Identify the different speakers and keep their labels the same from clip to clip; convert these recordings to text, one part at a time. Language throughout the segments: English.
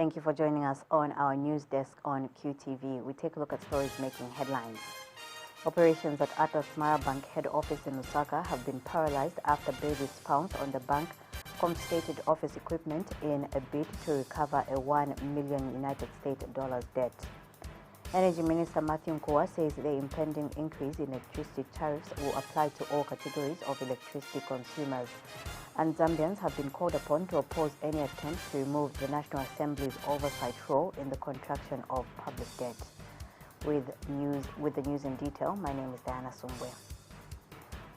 Speaker 1: Thank you for joining us on our news desk on QTV. We take a look at stories making headlines. Operations at Atlas Mara Bank head office in Lusaka have been paralyzed after bailiffs pounced on the bank confiscated office equipment in a bid to recover a $1 million United States debt. Energy Minister Matthew Nkuwa says the impending increase in electricity tariffs will apply to all categories of electricity consumers. And Zambians have been called upon to oppose any attempt to remove the National Assembly's oversight role in the contraction of public debt. With the news in detail, my name is Diana SUMBWE.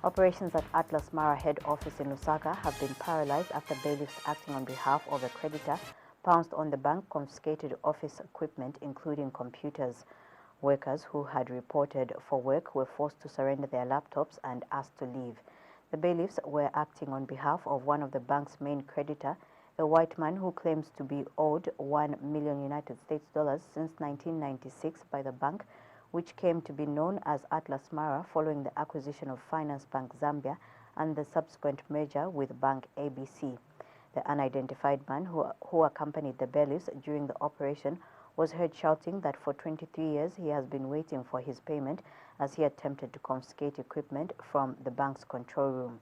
Speaker 1: Operations at Atlas Mara head office in Lusaka have been paralyzed after bailiffs acting on behalf of a creditor pounced on the bank confiscated office equipment, including computers. Workers who had reported for work were forced to surrender their laptops and asked to leave. The bailiffs were acting on behalf of one of the bank's main creditor, a white man who claims to be owed $1 million United States since 1996 by the bank, which came to be known as Atlas Mara following the acquisition of Finance Bank Zambia and the subsequent merger with Bank ABC. The unidentified man who accompanied the bailiffs during the operation was heard shouting that for 23 years he has been waiting for his payment as he attempted to confiscate equipment from the bank's control room.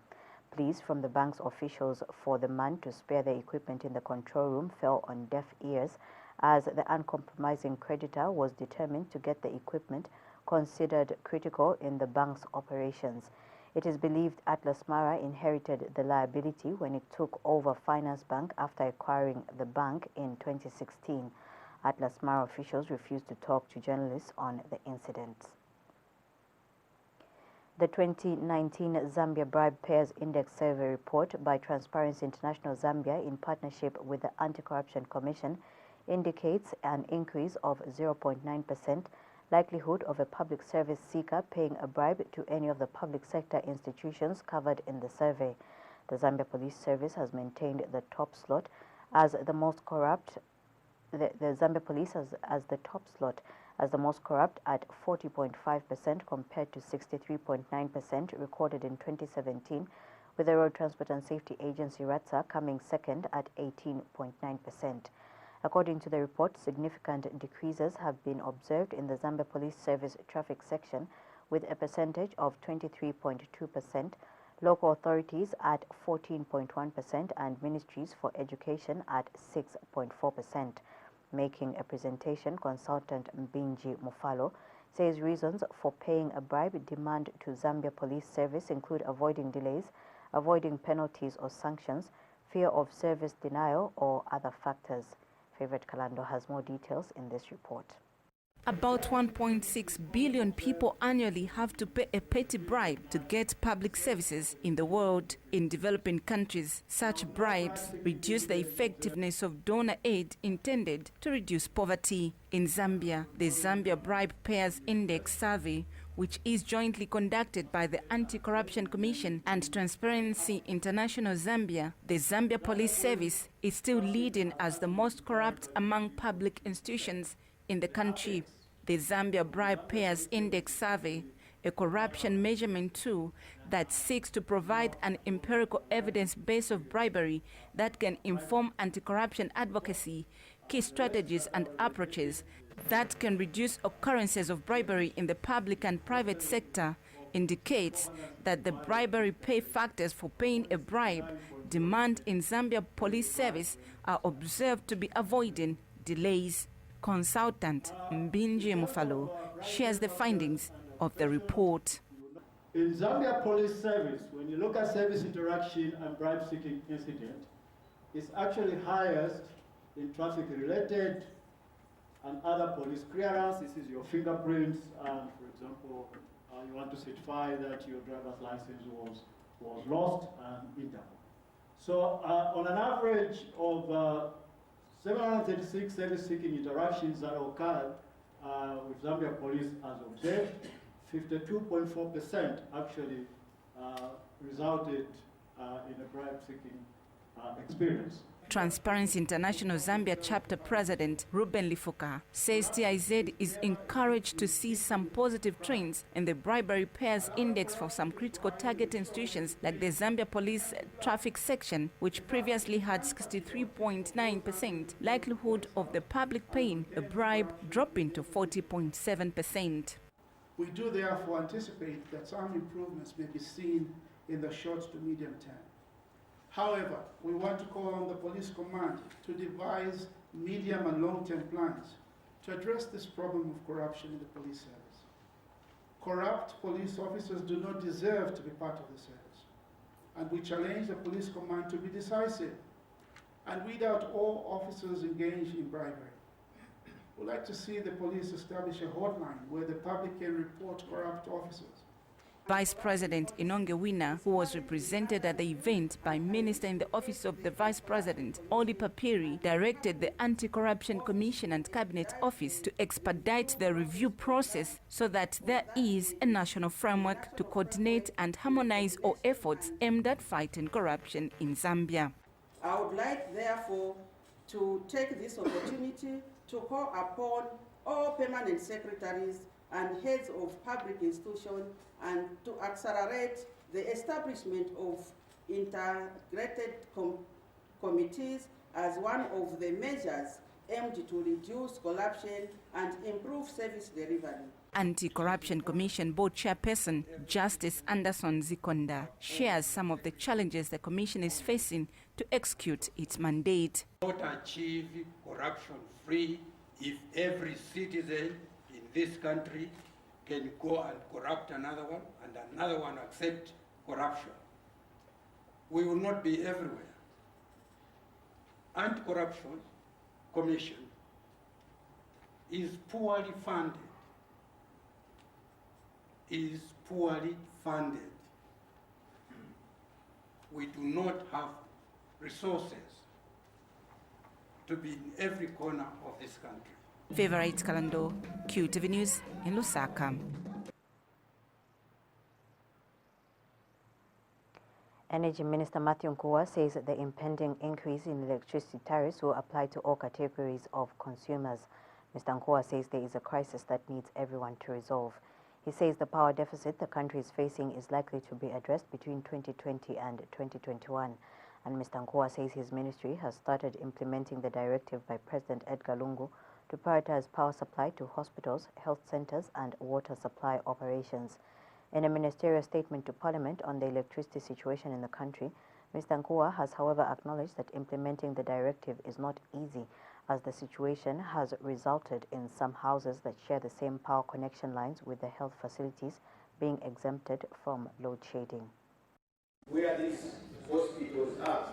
Speaker 1: Pleas from the bank's officials for the man to spare the equipment in the control room fell on deaf ears as the uncompromising creditor was determined to get the equipment considered critical in the bank's operations. It is believed Atlas Mara inherited the liability when it took over Finance Bank after acquiring the bank in 2016. Atlas Mara officials refused to talk to journalists on the incident. The 2019 Zambia Bribe Payers Index Survey report by Transparency International Zambia in partnership with the Anti-Corruption Commission indicates an increase of 0.9% likelihood of a public service seeker paying a bribe to any of the public sector institutions covered in the survey. The Zambia Police Service has maintained the top slot as the most corrupt. The Zambia Police as the top slot as the most corrupt at 40.5% compared to 63.9% recorded in 2017, with the Road Transport and Safety Agency RATSA coming second at 18.9%. According to the report, significant decreases have been observed in the Zambia Police Service traffic section with a percentage of 23.2%, local authorities at 14.1% and ministries for education at 6.4%. Making a presentation, consultant Mbinji Mufalo says reasons for paying a bribe demand to Zambia Police Service include avoiding delays, avoiding penalties or sanctions, fear of service denial, or other factors. Favorite Kalando has more details in this report.
Speaker 2: About 1.6 billion people annually have to pay a petty bribe to get public services in the world. In developing countries, such bribes reduce the effectiveness of donor aid intended to reduce poverty. In Zambia, the Zambia Bribe Payers Index Survey, which is jointly conducted by the Anti-Corruption Commission and Transparency International Zambia, the Zambia Police Service is still leading as the most corrupt among public institutions in the country. The Zambia Bribe Payers Index Survey, a corruption measurement tool that seeks to provide an empirical evidence base of bribery that can inform anti-corruption advocacy, key strategies and approaches that can reduce occurrences of bribery in the public and private sector, indicates that the bribery pay factors for paying a bribe demand in Zambia Police Service are observed to be avoiding delays. Consultant Mbinji Mufalo shares the findings of the report.
Speaker 3: In Zambia Police Service, when you look at service interaction and bribe-seeking incident, it's actually highest in traffic-related and other police clearance. This is your fingerprints, and for example, you want to certify that your driver's license was lost and Interpol. So on an average of 736 service-seeking interactions that occurred with Zambia Police as observed, 52.4% actually resulted in a bribe-seeking experience.
Speaker 2: Transparency International Zambia chapter president Ruben Lifuka says TIZ is encouraged to see some positive trends in the bribery pairs index for some critical target institutions like the Zambia Police Traffic Section, which previously had 63.9%, likelihood of the public paying a bribe dropping to 40.7%.
Speaker 4: We do therefore anticipate that some improvements may be seen in the short to medium term. However, we want to call on the police command to devise medium and long-term plans to address this problem of corruption in the police service. Corrupt police officers do not deserve to be part of the service, and we challenge the police command to be decisive and weed out all officers engaged in bribery. We'd like to see the police establish a hotline where the public can report corrupt officers.
Speaker 2: Vice President Inonge Wina, who was represented at the event by Minister in the Office of the Vice President, Oli Papiri, directed the Anti-Corruption Commission and Cabinet Office to expedite the review process so that there is a national framework to coordinate and harmonize all efforts aimed at fighting corruption in Zambia.
Speaker 5: I would like, therefore, to take this opportunity to call upon all permanent secretaries and heads of public institutions and to accelerate the establishment of integrated committees as one of the measures aimed to reduce corruption and improve service delivery.
Speaker 2: Anti-Corruption Commission Board Chairperson Justice Anderson Zikonda shares some of the challenges the Commission is facing to execute its mandate.
Speaker 6: Not achieve corruption-free if every citizen in this country can go and corrupt another one and another one accept corruption. We will not be everywhere. Anti-Corruption Commission is poorly funded. We do not have resources to be in every corner of this country.
Speaker 2: Favorite Kalando, QTV News in Lusaka.
Speaker 1: Energy Minister Matthew Nkua says that the impending increase in electricity tariffs will apply to all categories of consumers. Mr. Nkua says there is a crisis that needs everyone to resolve. He says the power deficit the country is facing is likely to be addressed between 2020 and 2021. And Mr. Nkua says his ministry has started implementing the directive by President Edgar Lungu to prioritize power supply to hospitals, health centers, and water supply operations. In a ministerial statement to Parliament on the electricity situation in the country, Mr. Nkua has, however, acknowledged that implementing the directive is not easy, as the situation has resulted in some houses that share the same power connection lines with the health facilities being exempted from load shedding.
Speaker 7: Where these hospitals are,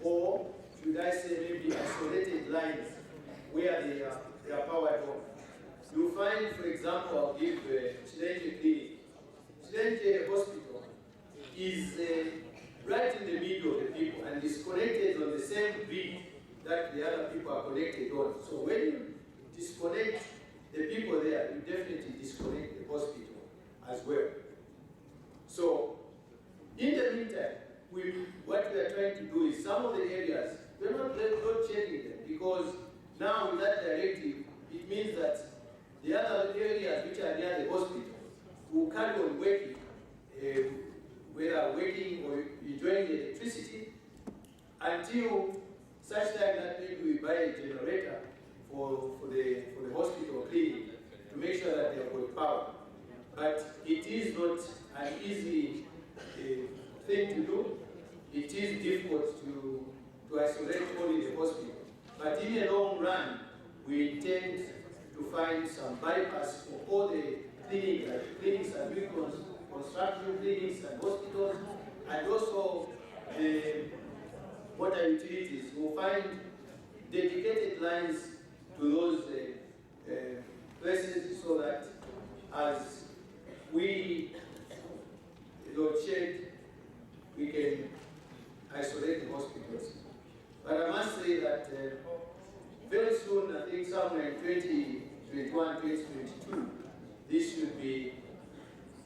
Speaker 7: or should I say maybe isolated lines where they are powered off. You find, for example, I'll give Chilenge Clinic. Chilenge Hospital is right in the middle of the people and is connected on the same grid that the other people are connected on. So when you disconnect the people there, you definitely disconnect the hospital as well. So in the meantime, what we are trying to do is some of the areas, we're not changing them, because now with that directive, it means that the other areas which are near the hospital will carry on working, whether working or enjoying the electricity, until such time that maybe we buy a generator for the hospital clinic to make sure that they have got power. But it is not an easy thing to do. It is difficult to isolate only the hospital. But in the long run, we intend to find some bypass for all the clinics and construction clinics and hospitals, and also the water utilities. We'll find dedicated lines to those places so that as we load shed, we can isolate the hospitals. But I must say that very soon, I think somewhere in 2021, 2022, this should be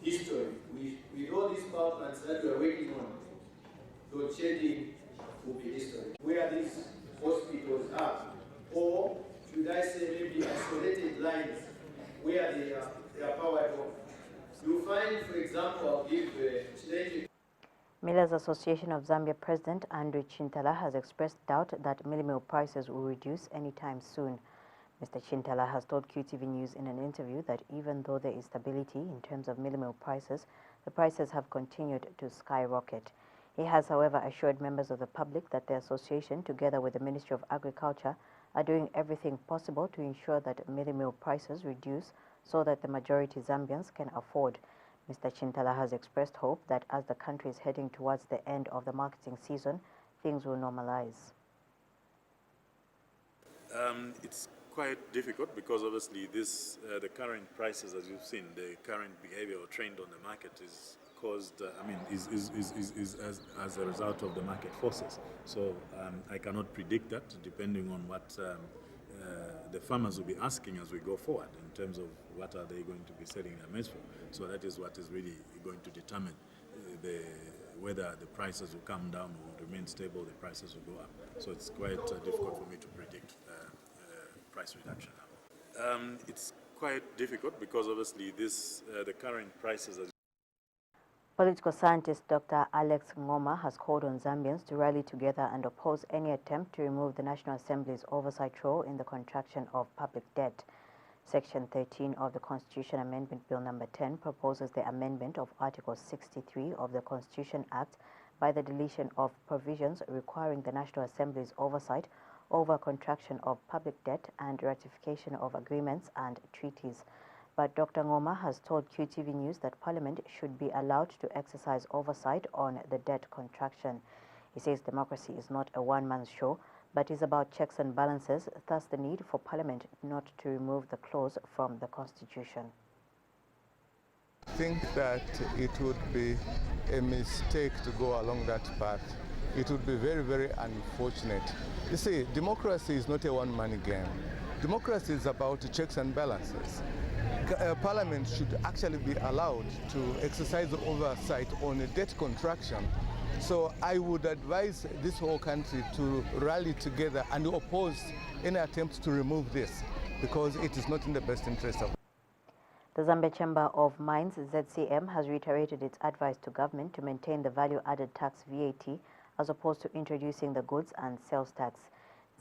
Speaker 7: history. With all these power plants that we are working on, load shedding will be history. Where these hospitals are, or should I say maybe isolated lines where they are powered on. You find, for example, I'll give a
Speaker 1: Millers Association of Zambia President Andrew Chintala has expressed doubt that mealie meal prices will reduce anytime soon. Mr. Chintala has told QTV News in an interview that even though there is stability in terms of mealie meal prices, the prices have continued to skyrocket. He has, however, assured members of the public that the association, together with the Ministry of Agriculture, are doing everything possible to ensure that mealie meal prices reduce so that the majority Zambians can afford. Mr. Chintala has expressed hope that as the country is heading towards the end of the marketing season, things will normalize.
Speaker 8: It's quite difficult because obviously the current prices, as you've seen, the current behavior or trend on the market is caused, is as a result of the market forces. So I cannot predict that, depending on what the farmers will be asking as we go forward in terms of what are they going to be selling their maize for. So that is what is really going to determine whether the prices will come down or remain stable, the prices will go up. So it's quite difficult for me to predict price reduction. It's quite difficult because obviously the current prices.
Speaker 1: Political scientist Dr. Alex Ngoma has called on Zambians to rally together and oppose any attempt to remove the National Assembly's oversight role in the contraction of public debt. Section 13 of the Constitution Amendment Bill number 10 proposes the amendment of Article 63 of the Constitution Act by the deletion of provisions requiring the National Assembly's oversight over contraction of public debt and ratification of agreements and treaties. But Dr. Ngoma has told QTV News that Parliament should be allowed to exercise oversight on the debt contraction. He says democracy is not a one-man show, but is about checks and balances, thus the need for Parliament not to remove the clause from the Constitution.
Speaker 9: I think that it would be a mistake to go along that path. It would be very, very unfortunate. You see, democracy is not a one-man game. Democracy is about checks and balances. Parliament should actually be allowed to exercise oversight on a debt contraction. So I would advise this whole country to rally together and oppose any attempt to remove this, because it is not in the best interest of.
Speaker 1: The Zambia Chamber of Mines, ZCM, has reiterated its advice to government to maintain the value-added tax VAT as opposed to introducing the goods and sales tax.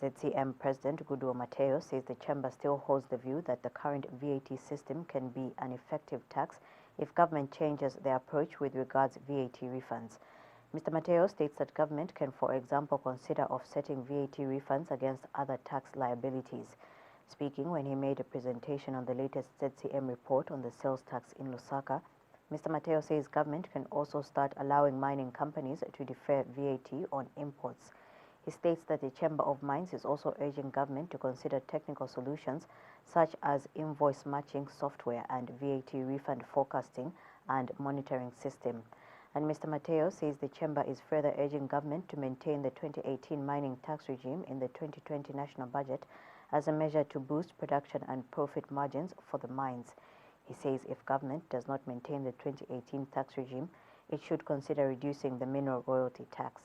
Speaker 1: ZCM President Guduo Mateo says the chamber still holds the view that the current VAT system can be an effective tax if government changes their approach with regards VAT refunds. Mr. Mateo states that government can, for example, consider offsetting VAT refunds against other tax liabilities. Speaking when he made a presentation on the latest ZCM report on the sales tax in Lusaka, Mr. Mateo says government can also start allowing mining companies to defer VAT on imports. He states that the Chamber of Mines is also urging government to consider technical solutions such as invoice matching software and VAT refund forecasting and monitoring system. And Mr. Mateo says the Chamber is further urging government to maintain the 2018 mining tax regime in the 2020 national budget as a measure to boost production and profit margins for the mines. He says if government does not maintain the 2018 tax regime, it should consider reducing the mineral royalty tax.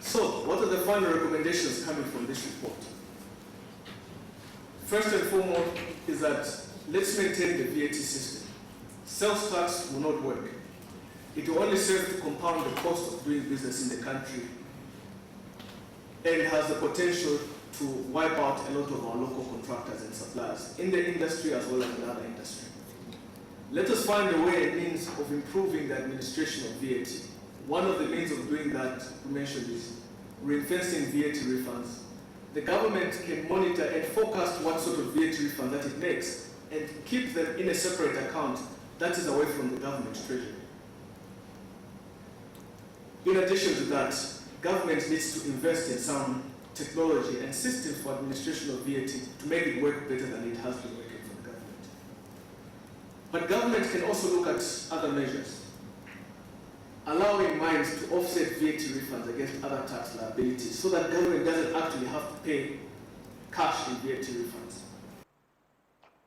Speaker 10: So, what are the final recommendations coming from this report? First and foremost is that let's maintain the VAT system. Sales tax will not work. It will only serve to compound the cost of doing business in the country and has the potential to wipe out a lot of our local contractors and suppliers in the industry as well as in other industry. Let us find a way and means of improving the administration of VAT. One of the means of doing that we mentioned is ring-fencing VAT refunds. The government can monitor and forecast what sort of VAT refund that it makes and keep them in a separate account that is away from the government treasury. In addition to that, government needs to invest in some technology and systems for administration of VAT to make it work better than it has been working for the government. But government can also look at other measures, allowing mines to offset VAT refunds against other tax liabilities so that government doesn't actually have to pay cash in VAT refunds.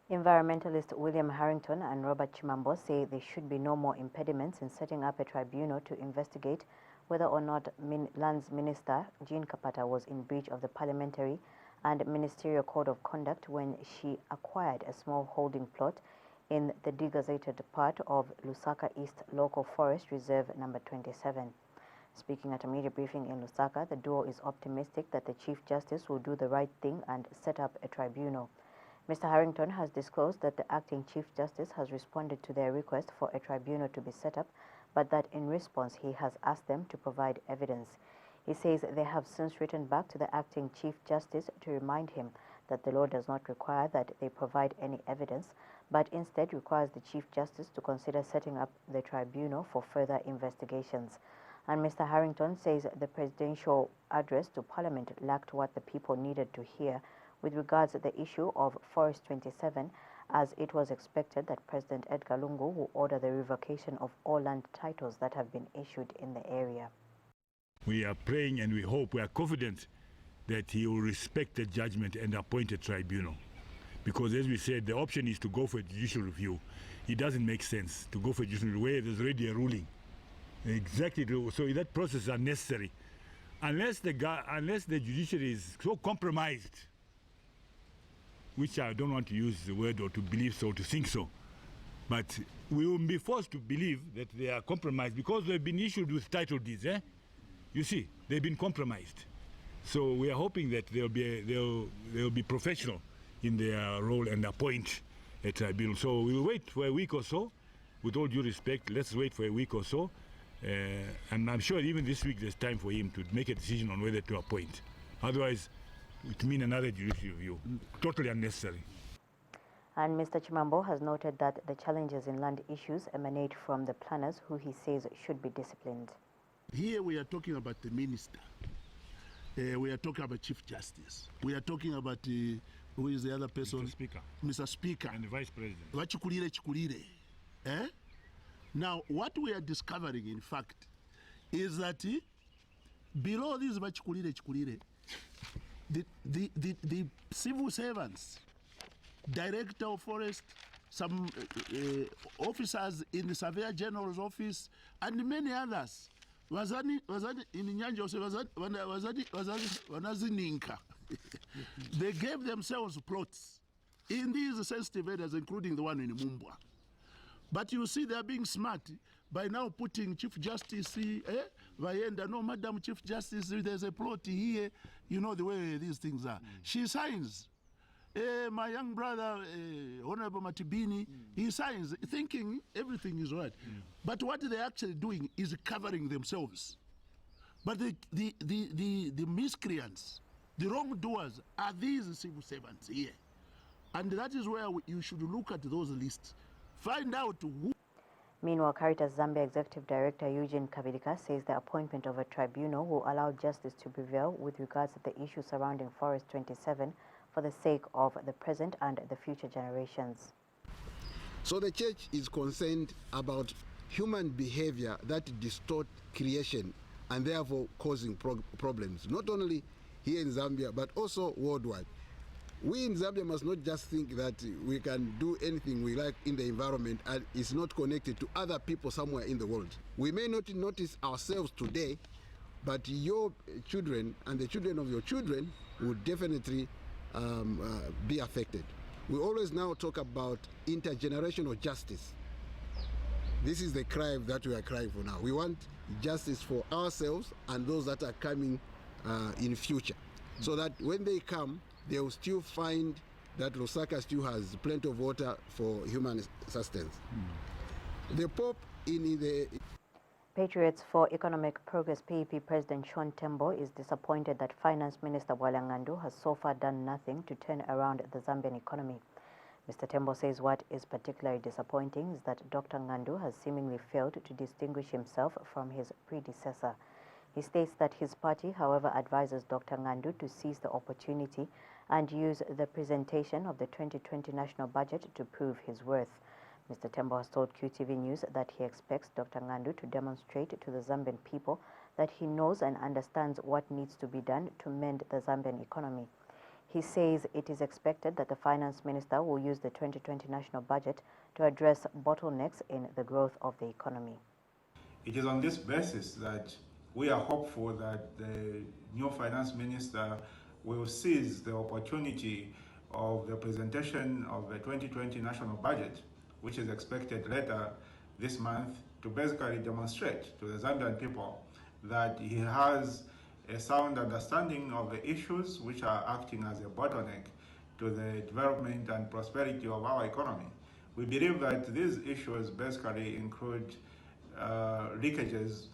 Speaker 1: Environmentalist William Harrington and Robert Chimambo say there should be no more impediments in setting up a tribunal to investigate whether or not Lands Minister Jean Kapata was in breach of the parliamentary and ministerial code of conduct when she acquired a small holding plot in the degazetted part of Lusaka East Local Forest Reserve number 27. Speaking at a media briefing in Lusaka, the duo is optimistic that the Chief Justice will do the right thing and set up a tribunal. Mr. Harrington has disclosed that the acting Chief Justice has responded to their request for a tribunal to be set up, but that in response he has asked them to provide evidence. He says they have since written back to the acting Chief Justice to remind him that the law does not require that they provide any evidence, but instead requires the Chief Justice to consider setting up the tribunal for further investigations. And Mr. Harrington says the presidential address to Parliament lacked what the people needed to hear with regards to the issue of Forest 27, as it was expected that President Edgar Lungu will order the revocation of all land titles that have been issued in the area.
Speaker 11: We are praying and we hope, we are confident that he will respect the judgment and appoint a tribunal. Because as we said, the option is to go for a judicial review. It doesn't make sense to go for a judicial review where there's already a ruling. Exactly, so that process is unnecessary. Unless the judiciary is so compromised, which I don't want to use the word or to believe so, to think so, but we will be forced to believe that they are compromised because they've been issued with title deeds. You see, they've been compromised. So we are hoping that they'll be professional in their role and appoint a tribunal. So we'll wait for a week or so. With all due respect, let's wait for a week or so. And I'm sure even this week there's time for him to make a decision on whether to appoint. Otherwise, it means another judicial review. Totally unnecessary.
Speaker 1: And Mr. Chimambo has noted that the challenges in land issues emanate from the planners, who he says should be disciplined.
Speaker 12: Here we are talking about the minister. We are talking about Chief Justice. We are talking about who is the other person?
Speaker 11: Mr. Speaker.
Speaker 12: Mr. Speaker.
Speaker 11: And the Vice President.
Speaker 12: Chikulire. Now, what we are discovering, in fact, is that below this Chikulire, the civil servants, director of forest, some officers in the Surveyor General's office, and many others, wazani in Nyanja wanazininka. They gave themselves plots in these sensitive areas, including the one in Mumbwa. But you see, they're being smart by now putting Chief Justice, Vayenda, no, Madam Chief Justice, there's a plot here, you know the way these things are. She signs. My young brother, Honorable Matibini, he signs, thinking everything is right. But what they're actually doing is covering themselves. But the miscreants, the wrongdoers, are these civil servants here. And that is where you should look at those lists. Find out who.
Speaker 1: Meanwhile, Caritas Zambia Executive Director Eugene Kabilika says the appointment of a tribunal will allow justice to prevail with regards to the issue surrounding Forest 27 for the sake of the present and the future generations.
Speaker 13: So the church is concerned about human behavior that distort creation and therefore causing problems, not only here in Zambia, but also worldwide. We in Zambia must not just think that we can do anything we like in the environment and it's not connected to other people somewhere in the world. We may not notice ourselves today, but your children and the children of your children will definitely be affected. We always now talk about intergenerational justice. This is the cry that we are crying for now. We want justice for ourselves and those that are coming in future, so that when they come, they will still find that Lusaka still has plenty of water for human sustenance. The Pope in the...
Speaker 1: Patriots for Economic Progress PEP President Sean Tembo is disappointed that Finance Minister Bwalangandu has so far done nothing to turn around the Zambian economy. Mr. Tembo says what is particularly disappointing is that Dr. Ngandu has seemingly failed to distinguish himself from his predecessor. He states that his party, however, advises Dr. Ngandu to seize the opportunity and use the presentation of the 2020 national budget to prove his worth. Mr. Tembo has told QTV News that he expects Dr. Ngandu to demonstrate to the Zambian people that he knows and understands what needs to be done to mend the Zambian economy. He says it is expected that the finance minister will use the 2020 national budget to address bottlenecks in the growth of the economy.
Speaker 14: It is on this basis that we are hopeful that the new finance minister will seize the opportunity of the presentation of the 2020 national budget, which is expected later this month, to basically demonstrate to the Zambian people that he has a sound understanding of the issues which are acting as a bottleneck to the development and prosperity of our economy. We believe that these issues basically include leakages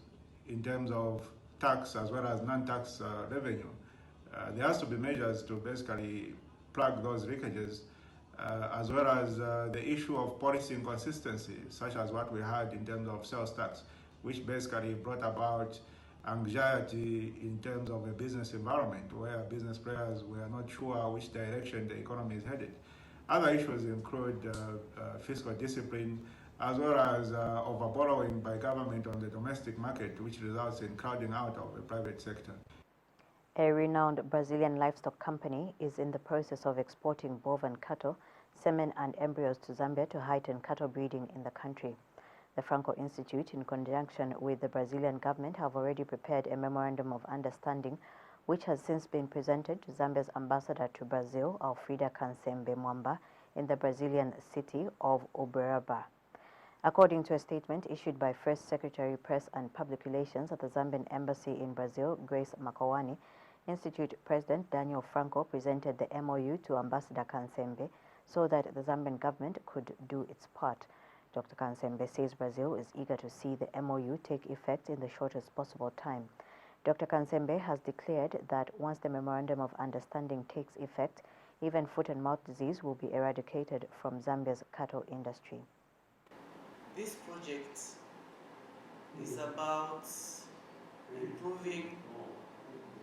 Speaker 14: in terms of tax as well as non-tax revenue. There has to be measures to basically plug those leakages, as well as the issue of policy inconsistency, such as what we had in terms of sales tax, which basically brought about anxiety in terms of a business environment where business players were not sure which direction the economy is headed. Other issues include fiscal discipline, as well as overborrowing by government on the domestic market, which results in crowding out of the private sector.
Speaker 1: A renowned Brazilian livestock company is in the process of exporting bovine cattle, semen and embryos to Zambia to heighten cattle breeding in the country. The Franco Institute, in conjunction with the Brazilian government, have already prepared a memorandum of understanding which has since been presented to Zambia's ambassador to Brazil, Alfreda Kansembe Mwamba, in the Brazilian city of Uberaba. According to a statement issued by First Secretary Press and Public Relations at the Zambian Embassy in Brazil, Grace Makawani, Institute President Daniel Franco presented the MOU to Ambassador Kansembe so that the Zambian government could do its part. Dr. Kansembe says Brazil is eager to see the MOU take effect in the shortest possible time. Dr. Kansembe has declared that once the Memorandum of Understanding takes effect, even foot and mouth disease will be eradicated from Zambia's cattle industry.
Speaker 15: This project is about improving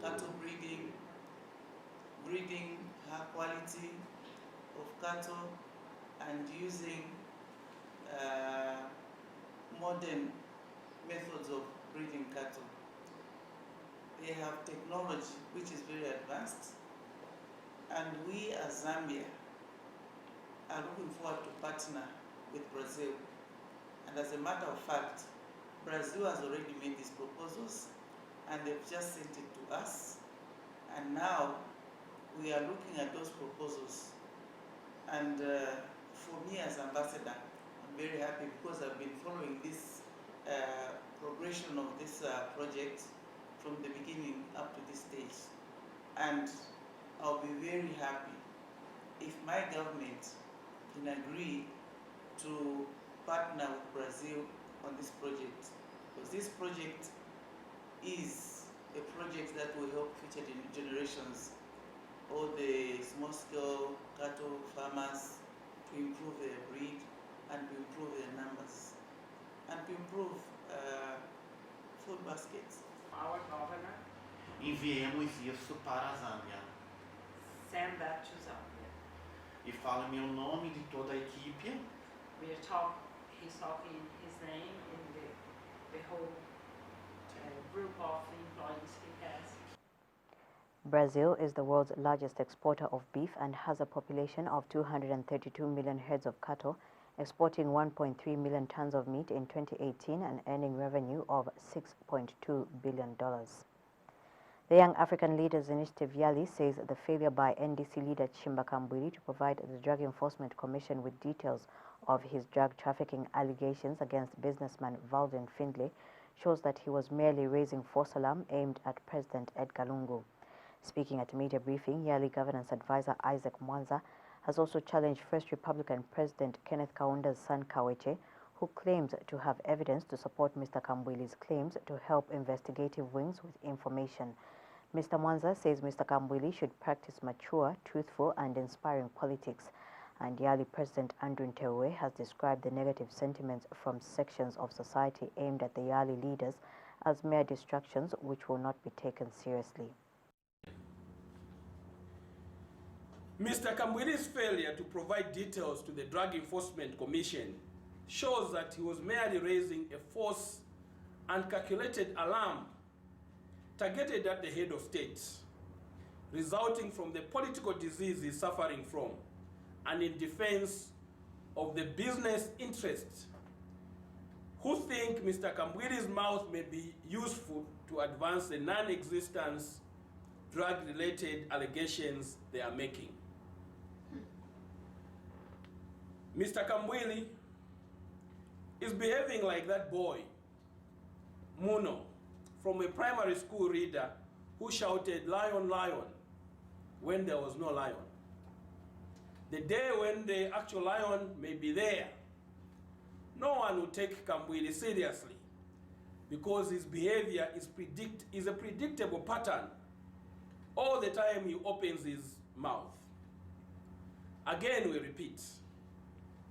Speaker 15: cattle breeding high quality of cattle, and using modern methods of breeding cattle. They have technology which is very advanced, and we as Zambia are looking forward to partner with Brazil. And as a matter of fact, Brazil has already made these proposals and they've just sent it to us. And now we are looking at those proposals. And for me as ambassador, I'm very happy because I've been following this progression of this project from the beginning up to this stage. And I'll be very happy if my government can agree to partner with Brazil on this project, because this project is a project that will help future generations, all the small-scale cattle farmers, to improve their breed and to improve their numbers and to improve food baskets.
Speaker 16: Our governor,
Speaker 17: enviemos isso para a Zâmbia.
Speaker 16: Send that to Zambia.
Speaker 17: E falo em meu nome de toda a equipe.
Speaker 16: He's talking his name in the whole group of employees he has.
Speaker 1: Brazil is the world's largest exporter of beef and has a population of 232 million heads of cattle, exporting 1.3 million tons of meat in 2018 and earning revenue of $6.2 billion. The Young African Leaders Initiative YALI says the failure by NDC leader Chimba Kambwili to provide the Drug Enforcement Commission with details of his drug trafficking allegations against businessman Valdin Findlay shows that he was merely raising false alarm aimed at President Edgar Lungu. Speaking at a media briefing, YALI governance advisor Isaac Mwanza has also challenged First Republican President Kenneth Kaunda's son Kaweche, who claims to have evidence to support Mr. Kambwili's claims to help investigative wings with information. Mr. Mwanza says Mr. Kambwili should practice mature, truthful and inspiring politics. And YALI President Andrew Ntewe has described the negative sentiments from sections of society aimed at the YALI leaders as mere distractions which will not be taken seriously.
Speaker 10: Mr. Kambwili's failure to provide details to the Drug Enforcement Commission shows that he was merely raising a false and calculated alarm targeted at the head of state, resulting from the political disease he's suffering from, and in defense of the business interests who think Mr. Kambwili's mouth may be useful
Speaker 18: to advance the non-existence drug-related allegations they are making. Mr. Kambwili is behaving like that boy, Muno, from a primary school reader who shouted, "Lion, lion," when there was no lion. The day when the actual lion may be there, no one will take Kambwili seriously because his behavior is a predictable pattern. All the time he opens his mouth. Again, we repeat,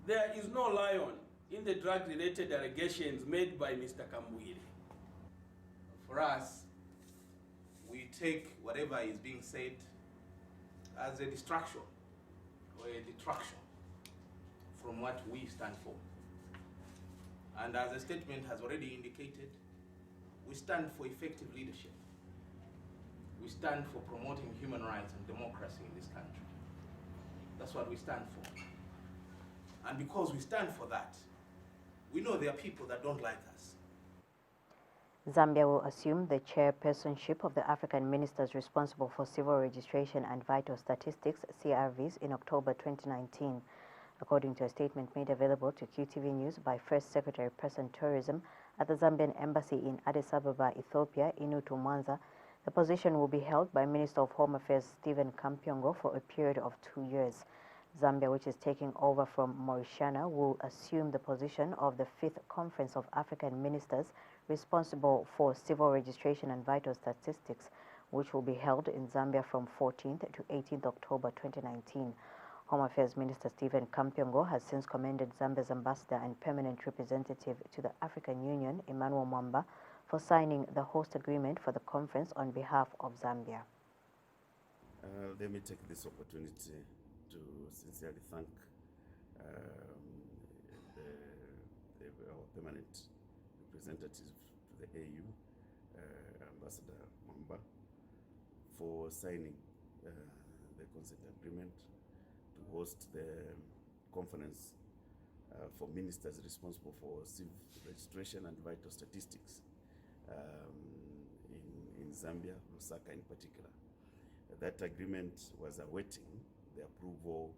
Speaker 18: there is no lion in the drug-related allegations made by Mr. Kambwili.
Speaker 19: For us, we take whatever is being said as a distraction or a detraction from what we stand for. And as the statement has already indicated, we stand for effective leadership. We stand for promoting human rights and democracy in this country. That's what we stand for. And because we stand for that, we know there are people that don't like us.
Speaker 1: Zambia will assume the chairpersonship of the African ministers responsible for civil registration and vital statistics, CRVs, in October 2019. According to a statement made available to QTV News by First Secretary Person Tourism at the Zambian Embassy in Addis Ababa, Ethiopia, Inutu Mwanza, the position will be held by Minister of Home Affairs Stephen Kampyongo for a period of 2 years. Zambia, which is taking over from Mauritania, will assume the position of the 5th Conference of African Ministers responsible for civil registration and vital statistics, which will be held in Zambia from 14th to 18th October 2019. Home Affairs Minister Stephen Kampyongo has since commended Zambia's ambassador and permanent representative to the African Union, Emmanuel Mwamba, for signing the host agreement for the conference on behalf of Zambia.
Speaker 20: Let me take this opportunity to sincerely thank our permanent representative to the AU, Ambassador Mwamba, for signing the consent agreement to host the conference for ministers responsible for civil registration and vital statistics in Zambia, Lusaka in particular. That agreement was awaiting the approval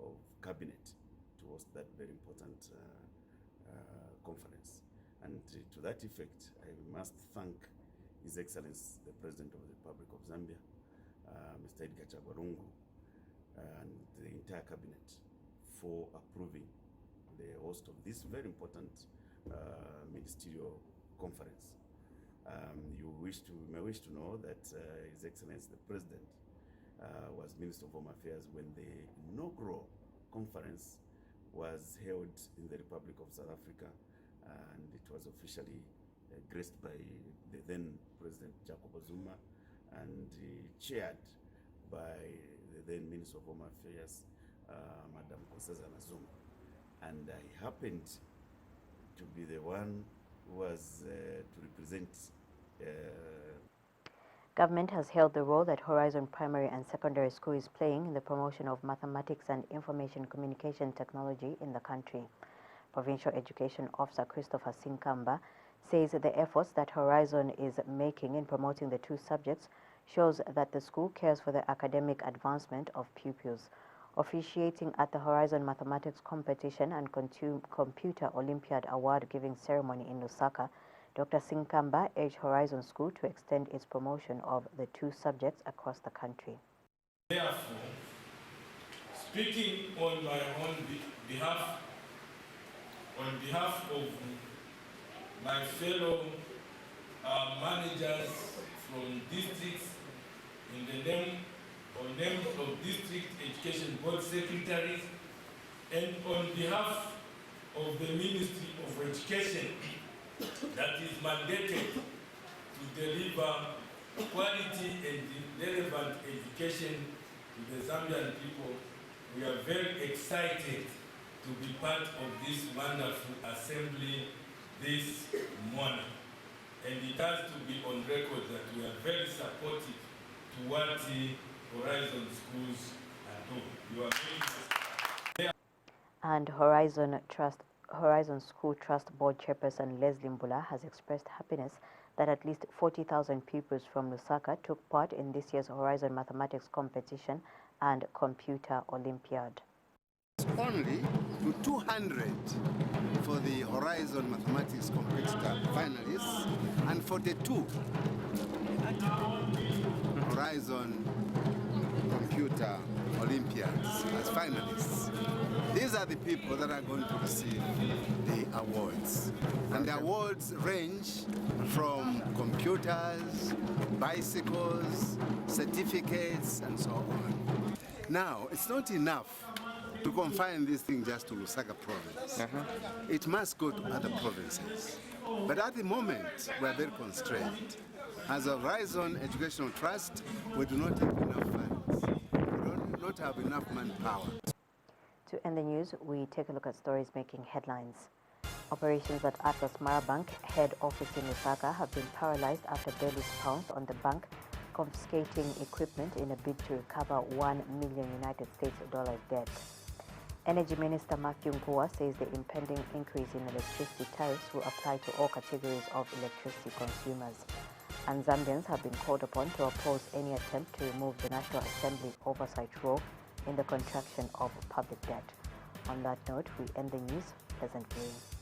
Speaker 20: of cabinet to host that very important conference. And to that effect, I must thank His Excellency, the President of the Republic of Zambia, Mr. Edgar Chagwarungu, and the entire cabinet for approving the host of this very important ministerial conference. You may wish to know that His Excellency, the President, was Minister of Home Affairs when the inaugural conference was held in the Republic of South Africa, and it was officially graced by the then President Jacob Zuma and chaired by the then Minister of Home Affairs, Madam Nkosazana Zuma. And I happened to be the one who was to represent.
Speaker 1: Government has held the role that Horizon Primary and Secondary School is playing in the promotion of mathematics and information communication technology in the country. Provincial Education Officer Christopher Sinkamba says the efforts that Horizon is making in promoting the two subjects shows that the school cares for the academic advancement of pupils. Officiating at the Horizon Mathematics Competition and Computer Olympiad Award-giving ceremony in Lusaka, Dr. Sinkamba urged Horizon School to extend its promotion of the two subjects across the country.
Speaker 11: Therefore, speaking on my own behalf, on behalf of my fellow managers from districts, in the name or names of district education board secretaries, and on behalf of the Ministry of Education that is mandated to deliver quality and relevant education to the Zambian people, we are very excited to be part of this wonderful assembly this morning. And it has to be on record that we are very supportive to what Horizon schools are doing. You are very
Speaker 1: And Horizon School Trust Board Chairperson Leslie Mbula has expressed happiness that at least 40,000 pupils from Lusaka took part in this year's Horizon Mathematics competition and Computer Olympiad.
Speaker 13: Only to 200 for the Horizon Mathematics competitor finalists and 42 Horizon Computer Olympiads as finalists. These are the people that are going to receive the awards. And the awards range from computers, bicycles, certificates, and so on. Now, it's not enough to confine this thing just to Lusaka province. It must go to other provinces. But at the moment, we are very constrained. As a Horizon Educational Trust, we do not have enough funds. We do not have enough manpower.
Speaker 1: To end the news, we take a look at stories making headlines. Operations at Atlas Marabank head office in Lusaka have been paralyzed after bandits pounced on the bank, confiscating equipment in a bid to recover $1 million United States debt. Energy Minister Matthew Ngua says the impending increase in electricity tariffs will apply to all categories of electricity consumers. And Zambians have been called upon to oppose any attempt to remove the National Assembly oversight role in the contraction of public debt. On that note, we end the news. Pleasant viewing.